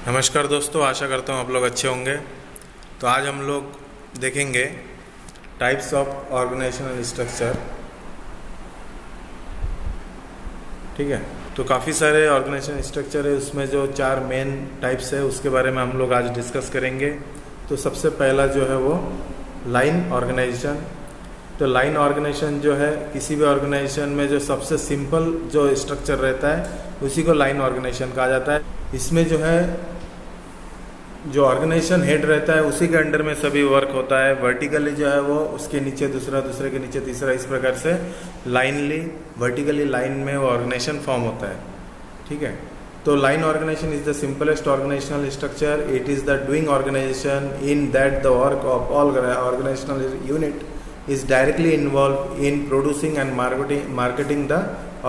नमस्कार दोस्तों, आशा करता हूँ आप लोग अच्छे होंगे। तो आज हम लोग देखेंगे टाइप्स ऑफ ऑर्गेनाइजेशनल स्ट्रक्चर। ठीक है, तो काफ़ी सारे ऑर्गेनाइजेशन स्ट्रक्चर है, उसमें जो 4 मेन टाइप्स है उसके बारे में हम लोग आज डिस्कस करेंगे। तो सबसे पहला जो है वो लाइन ऑर्गेनाइजेशन। तो लाइन ऑर्गेनाइजेशन जो है किसी भी ऑर्गेनाइजेशन में जो सबसे सिंपल जो स्ट्रक्चर रहता है उसी को लाइन ऑर्गेनाइजेशन कहा जाता है। इसमें जो है जो ऑर्गेनाइजेशन हेड रहता है उसी के अंडर में सभी वर्क होता है। वर्टिकली जो है वो उसके नीचे दूसरा, दूसरे के नीचे तीसरा, इस प्रकार से लाइनली वर्टिकली लाइन में वो ऑर्गेनाइजेशन फॉर्म होता है। ठीक है, तो line organization is the simplest organizational structure. It is the doing organization in that the work of all organizational unit is directly involved in producing and marketing the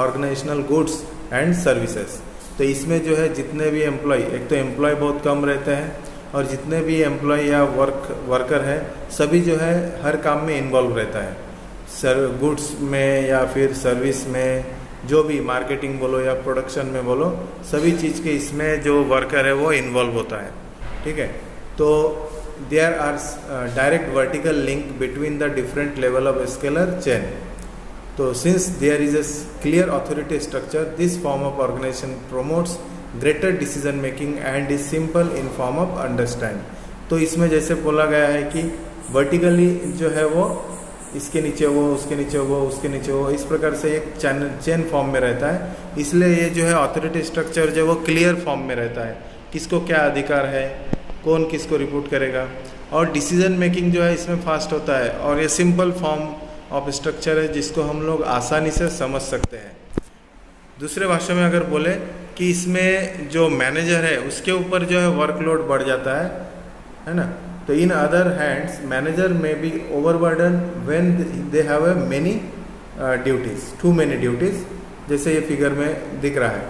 organizational goods and services। तो इसमें जो है जितने भी employ, एक तो employ बहुत कम रहते हैं और जितने भी एम्प्लॉय या वर्कर है सभी जो है हर काम में इन्वॉल्व रहता है। गुड्स में या फिर सर्विस में, जो भी मार्केटिंग बोलो या प्रोडक्शन में बोलो, सभी चीज़ के इसमें जो वर्कर है वो इन्वॉल्व होता है। ठीक है, तो there are direct vertical link between the different level of scalar chain। So since there is a clear authority structure, this form of organization promotes greater decision making and is simple in form of understand। तो इसमें जैसे बोला गया है कि vertically जो है वो इसके नीचे वो, उसके नीचे वो, उसके नीचे वो, इस प्रकार से एक चेन फॉर्म में रहता है। इसलिए ये जो है ऑथोरिटी स्ट्रक्चर जो है वो क्लियर फॉर्म में रहता है, किसको क्या अधिकार है, कौन किसको रिपोर्ट करेगा, और डिसीजन मेकिंग जो है इसमें फास्ट होता है। और ये सिंपल फॉर्म ऑफ स्ट्रक्चर है जिसको हम लोग आसानी से समझ सकते हैं। दूसरे भाषा में अगर बोले कि इसमें जो मैनेजर है उसके ऊपर जो है वर्कलोड बढ़ जाता है ना। तो इन अदर हैंड्स मैनेजर में be overburden when they have many duties, too many duties, जैसे ये फिगर में दिख रहा है।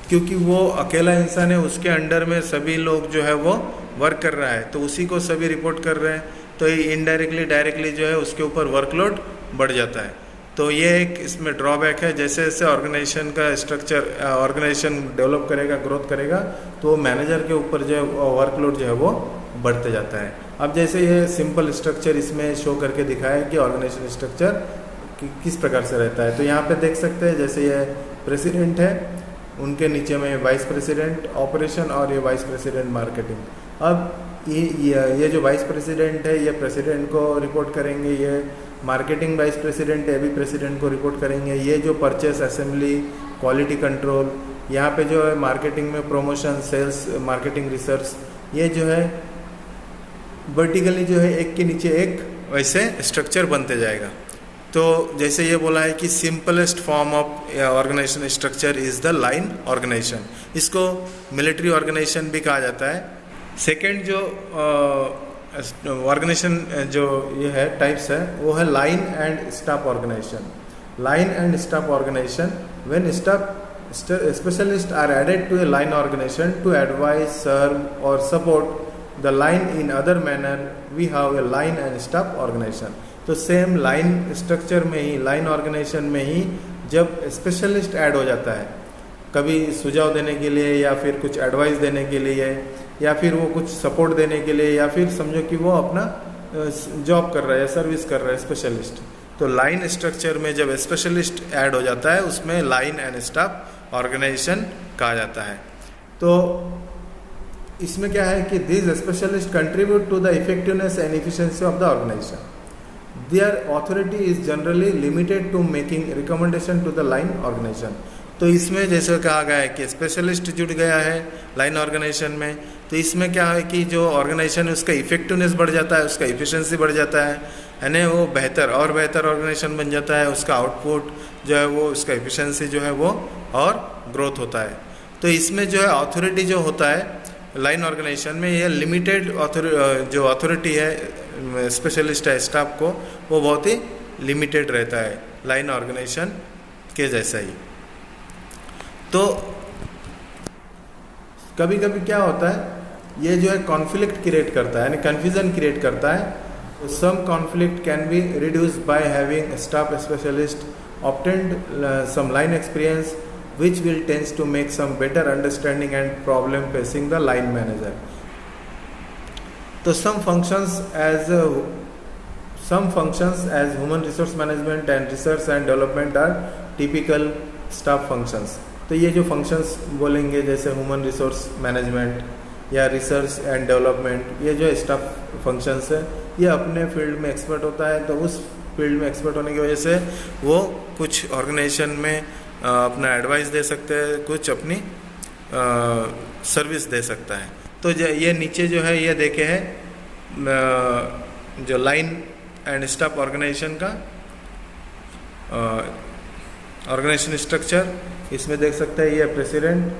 क्योंकि वो अकेला इंसान है, उसके अंडर में सभी लोग जो है वो वर्क कर रहा है, तो उसी को सभी रिपोर्ट कर रहे हैं, तो ये इनडायरेक्टली डायरेक्टली जो है उसके ऊपर वर्कलोड बढ़ जाता है। तो ये एक इसमें ड्रॉबैक है। जैसे जैसे ऑर्गेनाइजेशन का स्ट्रक्चर, ऑर्गेनाइजेशन डेवलप करेगा, ग्रोथ करेगा, तो मैनेजर के ऊपर जो है वर्कलोड जो है वो बढ़ते जाता है। अब जैसे ये सिंपल स्ट्रक्चर इसमें शो करके दिखाया कि ऑर्गेनाइजेशन स्ट्रक्चर किस प्रकार से रहता है। तो यहाँ पे देख सकते हैं, जैसे ये प्रेसिडेंट है, उनके नीचे में वाइस प्रेसिडेंट ऑपरेशन और ये वाइस प्रेसिडेंट मार्केटिंग। अब ये जो वाइस प्रेसिडेंट है ये प्रेसिडेंट को रिपोर्ट करेंगे, ये मार्केटिंग वाइस प्रेसिडेंट है भी प्रेसिडेंट को रिपोर्ट करेंगे। ये जो परचेस, असेंबली, क्वालिटी कंट्रोल, यहाँ पे जो है मार्केटिंग में प्रमोशन, सेल्स, मार्केटिंग, रिसर्च, ये जो है वर्टिकली जो है एक के नीचे एक वैसे स्ट्रक्चर बनते जाएगा। तो जैसे ये बोला है कि simplest form of organization structure is the line organization. इसको मिलिट्री ऑर्गेनाइजेशन भी कहा जाता है। सेकेंड जो ऑर्गेनाइजेशन जो ये है टाइप्स है वो है line and staff organisation. Line and staff organisation, when staff specialist are added to a line organisation to advise, serve और support the line in other manner, we have a line and staff organisation. तो same line structure में ही, line organisation में ही जब specialist add हो जाता है, कभी सुझाव देने के लिए या फिर कुछ एडवाइस देने के लिए या फिर वो कुछ सपोर्ट देने के लिए या फिर समझो कि वो अपना जॉब कर रहा है, सर्विस कर रहा है स्पेशलिस्ट, तो लाइन स्ट्रक्चर में जब स्पेशलिस्ट ऐड हो जाता है उसमें लाइन एंड स्टाफ ऑर्गेनाइजेशन कहा जाता है। तो इसमें क्या है कि this specialist contribute to the effectiveness and efficiency of the organization. Their authority is generally limited to making recommendation to the line organization। तो इसमें जैसे कहा गया है कि स्पेशलिस्ट जुड़ गया है लाइन ऑर्गेनाइजेशन में, तो इसमें क्या है कि जो ऑर्गेनाइजेशन है उसका इफेक्टिवनेस बढ़ जाता है, उसका इफिशिएंसी बढ़ जाता है, यानी वो बेहतर और बेहतर ऑर्गेनाइजेशन बन जाता है। उसका आउटपुट जो है वो, उसका इफिशिएंसी जो है वो और ग्रोथ होता है। तो इसमें जो है अथॉरिटी जो होता है लाइन ऑर्गेनाइजेशन में, ये लिमिटेड जो अथॉरिटी है स्पेशलिस्ट है स्टाफ को, वो बहुत ही लिमिटेड रहता है लाइन ऑर्गेनाइजेशन के जैसा ही। तो कभी कभी क्या होता है, ये जो है कॉन्फ्लिक्ट क्रिएट करता है, यानी कन्फ्यूजन क्रिएट करता है। Some conflict can be reduced by having staff specialist obtained some line experience which will tends to make some better understanding and problem facing the line manager. So some functions as human resource management and research and development are typical staff functions. तो ये जो functions बोलेंगे जैसे human resource management या research and development, ये जो staff functions है ये अपने फील्ड में एक्सपर्ट होता है, तो उस फील्ड में एक्सपर्ट होने की वजह से वो कुछ ऑर्गेनाइजेशन में अपना एडवाइस दे सकते हैं, कुछ अपनी सर्विस दे सकता है। तो ये नीचे जो है ये देखे हैं जो लाइन एंड स्टाफ ऑर्गेनाइजेशन का ऑर्गेनाइजेशन स्ट्रक्चर, इसमें देख सकते हैं ये प्रेसिडेंट,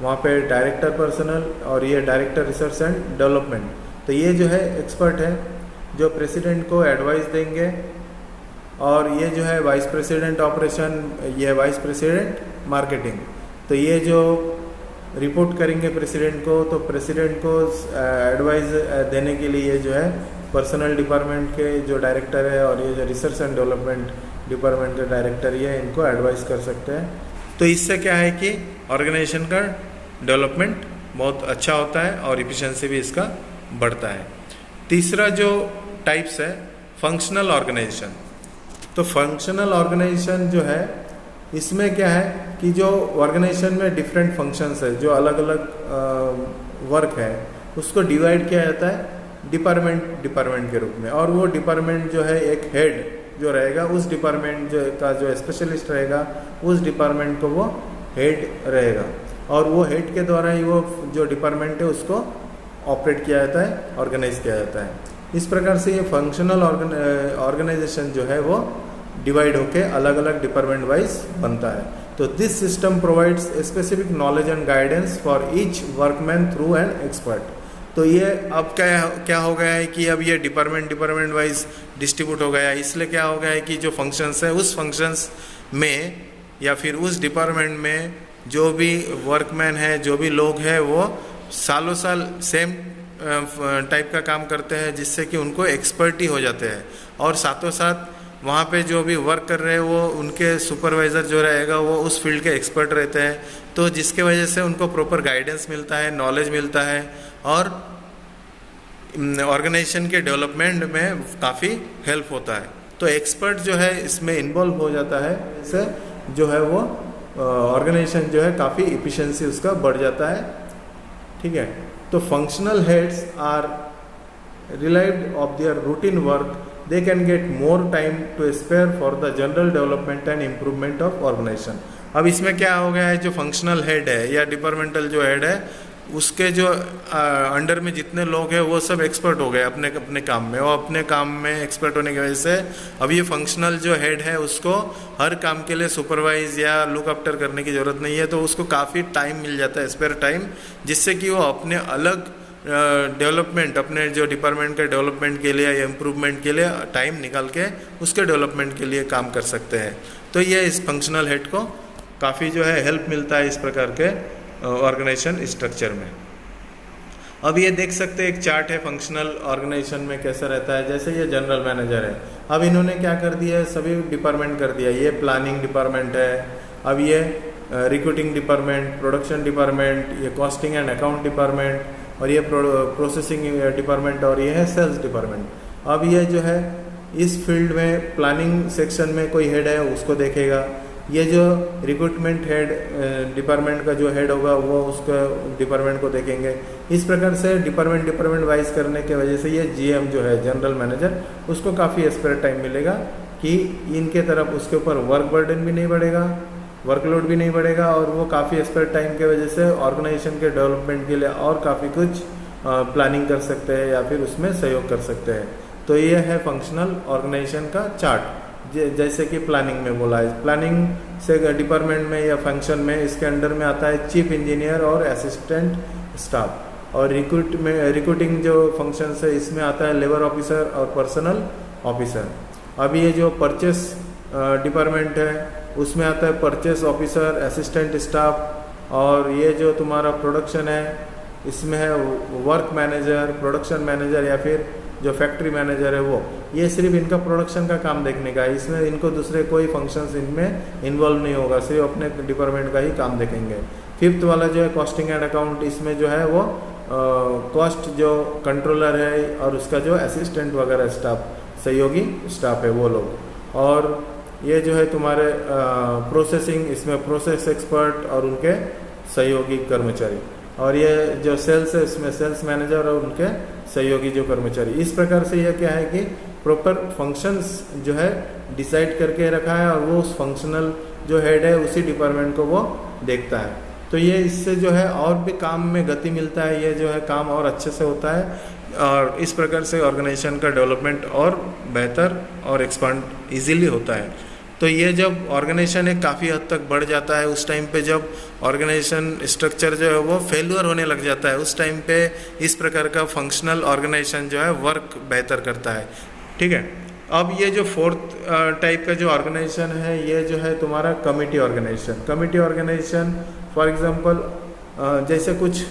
वहाँ पे डायरेक्टर पर्सनल और ये डायरेक्टर रिसर्च एंड डेवलपमेंट। तो ये जो है एक्सपर्ट है जो प्रेसिडेंट को एडवाइस देंगे, और ये जो है वाइस प्रेसिडेंट ऑपरेशन, ये वाइस प्रेसिडेंट मार्केटिंग। तो ये जो रिपोर्ट करेंगे प्रेसिडेंट को, तो प्रेसिडेंट को एडवाइस देने के लिए ये जो है पर्सनल डिपार्टमेंट के जो डायरेक्टर है और ये जो रिसर्च एंड डेवलपमेंट डिपार्टमेंट के डायरेक्टर ये इनको एडवाइस कर सकते हैं। तो इससे क्या है कि ऑर्गेनाइजेशन का डेवलपमेंट बहुत अच्छा होता है और इफिशिएंसी भी इसका बढ़ता है। तीसरा जो टाइप्स है फंक्शनल ऑर्गेनाइजेशन। तो फंक्शनल ऑर्गेनाइजेशन जो है इसमें क्या है कि जो ऑर्गेनाइजेशन में डिफरेंट फंक्शंस है, जो अलग अलग वर्क है, उसको डिवाइड किया जाता है डिपार्टमेंट के रूप में। और वो डिपार्टमेंट जो है एक हेड जो रहेगा उस डिपार्टमेंट जो का जो स्पेशलिस्ट रहेगा उस डिपार्टमेंट को वो हेड रहेगा, और वो हेड के द्वारा ही वो जो डिपार्टमेंट है उसको ऑपरेट किया जाता है, ऑर्गेनाइज किया जाता है। इस प्रकार से ये फंक्शनल ऑर्गेनाइजेशन जो है वो डिवाइड होके अलग अलग डिपार्टमेंट वाइज बनता है। तो this system provides specific knowledge and guidance for each workman through an expert. तो ये अब क्या हो गया है कि अब ये डिपार्टमेंट वाइज डिस्ट्रीब्यूट हो गया है। इसलिए क्या हो गया है कि जो फंक्शंस है उस फंक्शंस में या फिर उस डिपार्टमेंट में जो भी वर्कमैन है, जो भी लोग हैं, वो सालों साल सेम टाइप का काम करते हैं, जिससे कि उनको एक्सपर्टी हो जाते हैं। और साथों साथ वहाँ पे जो भी वर्क कर रहे हैं वो उनके सुपरवाइज़र जो रहेगा वो उस फील्ड के एक्सपर्ट रहते हैं, तो जिसके वजह से उनको प्रॉपर गाइडेंस मिलता है, नॉलेज मिलता है और ऑर्गेनाइजेशन के डेवलपमेंट में काफ़ी हेल्प होता है। तो एक्सपर्ट जो है इसमें इन्वॉल्व हो जाता है, इससे जो है वो ऑर्गेनाइजेशन जो है काफ़ी इफिशिएंसी उसका बढ़ जाता है। ठीक है, तो functional heads are relieved of their routine work, they can get more time to spare for the general development and improvement of organization। अब इसमें क्या हो गया है, जो फंक्शनल हेड है या डिपार्टमेंटल जो हेड है उसके जो अंडर में जितने लोग हैं वो सब एक्सपर्ट हो गए अपने अपने काम में। वो अपने काम में एक्सपर्ट होने की वजह से अब ये फंक्शनल जो हेड है उसको हर काम के लिए सुपरवाइज या लुक आफ्टर करने की ज़रूरत नहीं है, तो उसको काफ़ी टाइम मिल जाता है, स्पेयर टाइम, जिससे कि वो अपने अलग डेवलपमेंट, अपने जो डिपार्टमेंट के डेवलपमेंट के लिए या इम्प्रूवमेंट के लिए टाइम निकाल के उसके डेवलपमेंट के लिए काम कर सकते हैं। तो ये इस फंक्शनल हेड को काफ़ी जो है हेल्प मिलता है इस प्रकार के ऑर्गेनाइजेशन स्ट्रक्चर में। अब ये देख सकते हैं एक चार्ट है फंक्शनल ऑर्गेनाइजेशन में कैसा रहता है। जैसे ये जनरल मैनेजर है, अब इन्होंने क्या कर दिया है, सभी डिपार्टमेंट कर दिया। ये प्लानिंग डिपार्टमेंट है, अब ये रिक्रूटिंग डिपार्टमेंट, प्रोडक्शन डिपार्टमेंट, ये कॉस्टिंग एंड अकाउंट डिपार्टमेंट, और ये प्रोसेसिंग डिपार्टमेंट, और ये है सेल्स डिपार्टमेंट। अब ये जो है इस फील्ड में प्लानिंग सेक्शन में कोई हेड है उसको देखेगा, ये जो रिक्रूटमेंट हेड डिपार्टमेंट का जो हेड होगा वो उसका डिपार्टमेंट को देखेंगे। इस प्रकार से डिपार्टमेंट वाइज करने के वजह से ये जीएम जो है जनरल मैनेजर उसको काफ़ी स्पेयर टाइम मिलेगा कि इनके तरफ उसके ऊपर वर्क बर्डन भी नहीं बढ़ेगा, वर्कलोड भी नहीं बढ़ेगा, और वो काफ़ी स्पेयर टाइम की वजह से ऑर्गेनाइजेशन के डेवलपमेंट के लिए और काफ़ी कुछ प्लानिंग कर सकते हैं या फिर उसमें सहयोग कर सकते हैं। तो ये है फंक्शनल ऑर्गेनाइजेशन का चार्ट। जैसे कि प्लानिंग में बोला है, प्लानिंग से डिपार्टमेंट में या फंक्शन में इसके अंडर में आता है चीफ इंजीनियर और असिस्टेंट स्टाफ। और रिक्रूटिंग जो फंक्शन है इसमें आता है लेबर ऑफिसर और पर्सनल ऑफिसर। अब ये जो परचेस डिपार्टमेंट है उसमें आता है परचेस ऑफिसर, असिस्टेंट स्टाफ। और ये जो तुम्हारा प्रोडक्शन है इसमें है वर्क मैनेजर, प्रोडक्शन मैनेजर या फिर जो फैक्ट्री मैनेजर है वो, ये सिर्फ इनका प्रोडक्शन का काम देखने का है, इसमें इनको दूसरे कोई फंक्शंस इनमें इन्वॉल्व नहीं होगा, सिर्फ अपने डिपार्टमेंट का ही काम देखेंगे। फिफ्थ वाला जो है कॉस्टिंग एंड अकाउंट, इसमें जो है वो कॉस्ट जो कंट्रोलर है और उसका जो असिस्टेंट वगैरह स्टाफ, सहयोगी स्टाफ है वो लोग। और ये जो है तुम्हारे प्रोसेसिंग, इसमें प्रोसेस एक्सपर्ट और उनके सहयोगी कर्मचारी। और ये जो सेल्स है इसमें सेल्स मैनेजर और उनके सहयोगी जो कर्मचारी। इस प्रकार से ये क्या है कि प्रॉपर फंक्शंस जो है डिसाइड करके रखा है और वो उस फंक्शनल जो हेड है उसी डिपार्टमेंट को वो देखता है। तो ये इससे जो है और भी काम में गति मिलता है, ये जो है काम और अच्छे से होता है और इस प्रकार से ऑर्गेनाइजेशन का डेवलपमेंट और बेहतर और एक्सपांड इजीली होता है। तो ये जब ऑर्गेनाइजेशन एक काफ़ी हद तक बढ़ जाता है, उस टाइम पे जब ऑर्गेनाइजेशन स्ट्रक्चर जो है वो फेल्यूर होने लग जाता है, उस टाइम पे इस प्रकार का फंक्शनल ऑर्गेनाइजेशन जो है वर्क बेहतर करता है। ठीक है, अब ये जो फोर्थ टाइप का जो ऑर्गेनाइजेशन है ये जो है तुम्हारा committee organization. Committee organization for example जैसे कुछ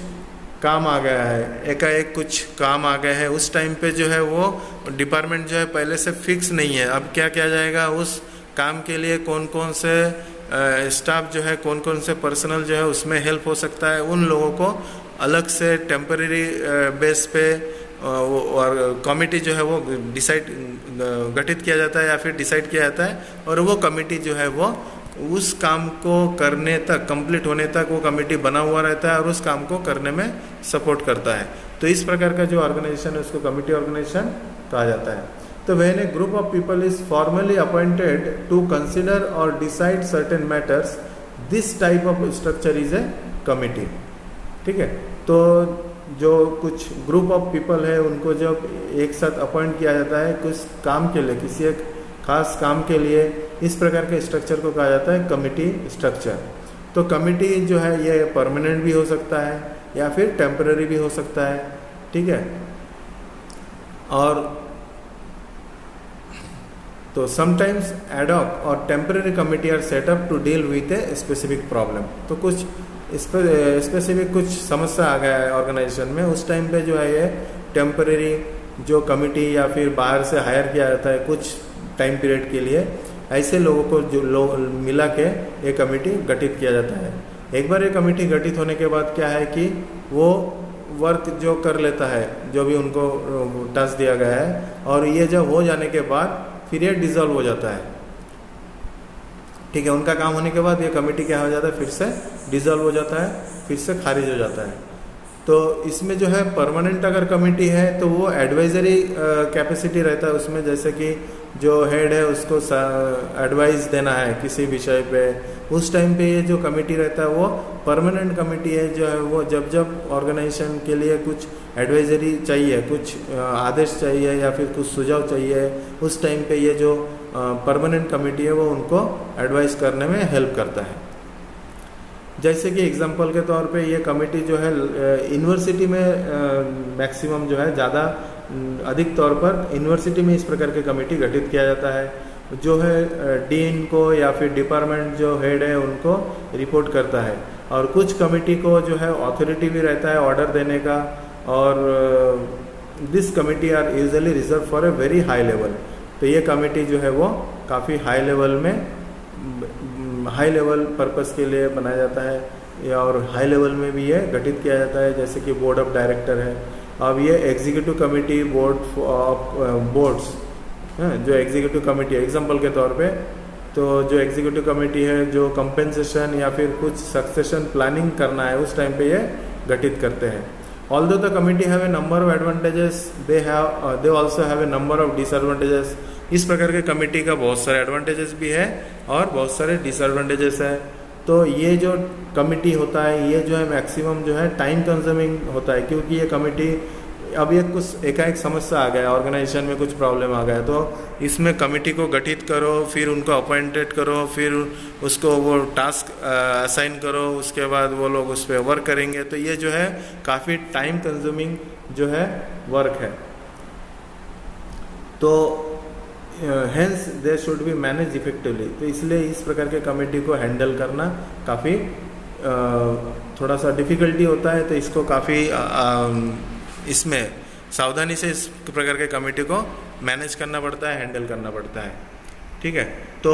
काम आ गया है, एकाएक कुछ काम आ गया है, उस टाइम पे जो है वो डिपार्टमेंट जो है पहले से फिक्स नहीं है। अब क्या किया जाएगा, उस काम के लिए कौन कौन से स्टाफ जो है, कौन कौन से पर्सनल जो है उसमें हेल्प हो सकता है, उन लोगों को अलग से टेम्परेरी बेस पे और कमिटी जो है वो डिसाइड गठित किया जाता है या फिर डिसाइड किया जाता है और वो कमिटी जो है वो उस काम को करने तक, कंप्लीट होने तक वो कमिटी बना हुआ रहता है और उस काम को करने में सपोर्ट करता है। तो इस प्रकार का जो ऑर्गेनाइजेशन है उसको कमिटी ऑर्गेनाइजेशन कहा जाता है। तो when a group of people is formally appointed to consider और decide certain matters, this type of structure is a committee. ठीक है, तो जो कुछ ग्रुप ऑफ पीपल है उनको जब एक साथ अपॉइंट किया जाता है कुछ काम के लिए, किसी एक खास काम के लिए, इस प्रकार के स्ट्रक्चर को कहा जाता है कमिटी स्ट्रक्चर। तो कमिटी जो है ये परमानेंट भी हो सकता है या फिर टेम्पररी भी हो सकता है। ठीक है, और तो समटाइम्स एडॉक और temporary committee are set up to deal with a specific problem. तो कुछ स्पेसिफिक कुछ समस्या आ गया है ऑर्गेनाइजेशन में, उस टाइम पे जो है ये टेम्पररी जो कमिटी या फिर बाहर से हायर किया जाता है कुछ टाइम पीरियड के लिए, ऐसे लोगों को जो लोग मिला के ये कमिटी गठित किया जाता है। एक बार ये कमिटी गठित होने के बाद क्या है कि वो वर्क जो कर लेता है, जो भी उनको टास्क दिया गया है, और ये जब हो जाने के बाद फिर ये डिसॉल्व हो जाता है। ठीक है, उनका काम होने के बाद ये कमिटी क्या हो जाता है, फिर से डिसॉल्व हो जाता है, फिर से खारिज हो जाता है। तो इसमें जो है परमानेंट अगर कमिटी है तो वो एडवाइजरी कैपेसिटी रहता है उसमें, जैसे कि जो हेड है उसको एडवाइस देना है किसी विषय पे, उस टाइम पे ये जो कमिटी रहता है वो परमानेंट कमिटी है जो है वो जब जब ऑर्गेनाइजेशन के लिए कुछ एडवाइजरी चाहिए, कुछ आदेश चाहिए या फिर कुछ सुझाव चाहिए, उस टाइम पे ये जो परमानेंट कमिटी है वो उनको एडवाइस करने में हेल्प करता है। जैसे कि एग्जांपल के तौर पे ये कमिटी जो है यूनिवर्सिटी में मैक्सिमम जो है ज़्यादा अधिक तौर पर यूनिवर्सिटी में इस प्रकार के कमिटी गठित किया जाता है, जो है डीन को या फिर डिपार्टमेंट जो हेड है उनको रिपोर्ट करता है। और कुछ कमिटी को जो है अथॉरिटी भी रहता है ऑर्डर देने का, और this committee are usually reserve for a very high level. तो ये कमिटी जो है वो काफ़ी हाई लेवल में, हाई लेवल पर्पस के लिए बनाया जाता है, या और हाई लेवल में भी ये गठित किया जाता है, जैसे कि बोर्ड ऑफ डायरेक्टर है। अब ये executive committee, board of boards, जो एग्जीक्यूटिव कमिटी है एग्जांपल के तौर पे, तो जो एग्जीक्यूटिव कमिटी है जो कंपेंसेशन या फिर कुछ सक्सेशन प्लानिंग करना है उस टाइम पे ये गठित करते हैं। Although the committee have a number of advantages, they also have a number of disadvantages. इस प्रकार के कमिटी का बहुत सारे एडवांटेजेस भी है और बहुत सारे डिसएडवांटेजेस है। तो ये जो कमिटी होता है ये जो है मैक्सिमम जो है टाइम कंज्यूमिंग होता है, क्योंकि ये कमिटी अब ये कुछ एकाएक समस्या आ गया, ऑर्गेनाइजेशन में कुछ प्रॉब्लम आ गया, तो इसमें कमिटी को गठित करो, फिर उनको अपॉइंटेड करो, फिर उसको वो टास्क असाइन करो, उसके बाद वो लोग उस पर वर्क करेंगे। तो ये जो है काफ़ी टाइम कंज्यूमिंग जो है वर्क है। तो hence they should be manage effectively. तो इसलिए इस प्रकार के कमेटी को हैंडल करना काफ़ी थोड़ा सा डिफ़िकल्टी होता है, तो इसको काफ़ी इसमें सावधानी से इस प्रकार के कमेटी को मैनेज करना पड़ता है, हैंडल करना पड़ता है। ठीक है, तो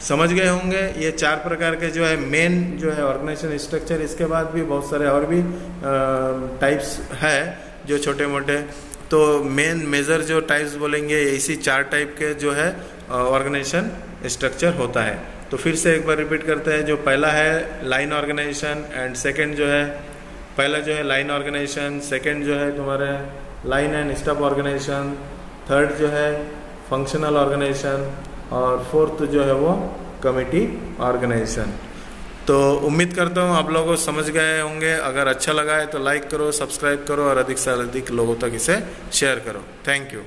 समझ गए होंगे ये 4 प्रकार के जो है मेन जो है ऑर्गेनाइजेशन स्ट्रक्चर। इसके बाद भी बहुत सारे और भी टाइप्स है जो छोटे मोटे, तो मेन मेजर जो टाइप्स बोलेंगे इसी 4 टाइप के जो है ऑर्गेनाइजेशन स्ट्रक्चर होता है। तो फिर से एक बार रिपीट करते हैं। जो पहला है लाइन ऑर्गेनाइजेशन एंड सेकंड जो है, पहला जो है लाइन ऑर्गेनाइजेशन, सेकंड जो है तुम्हारे line and staff organization, third जो है फंक्शनल ऑर्गेनाइजेशन और फोर्थ जो है वो कमेटी ऑर्गेनाइजेशन। तो उम्मीद करता हूँ आप लोगों को समझ गए होंगे। अगर अच्छा लगा है तो लाइक करो, सब्सक्राइब करो और अधिक से अधिक लोगों तक इसे शेयर करो। Thank you.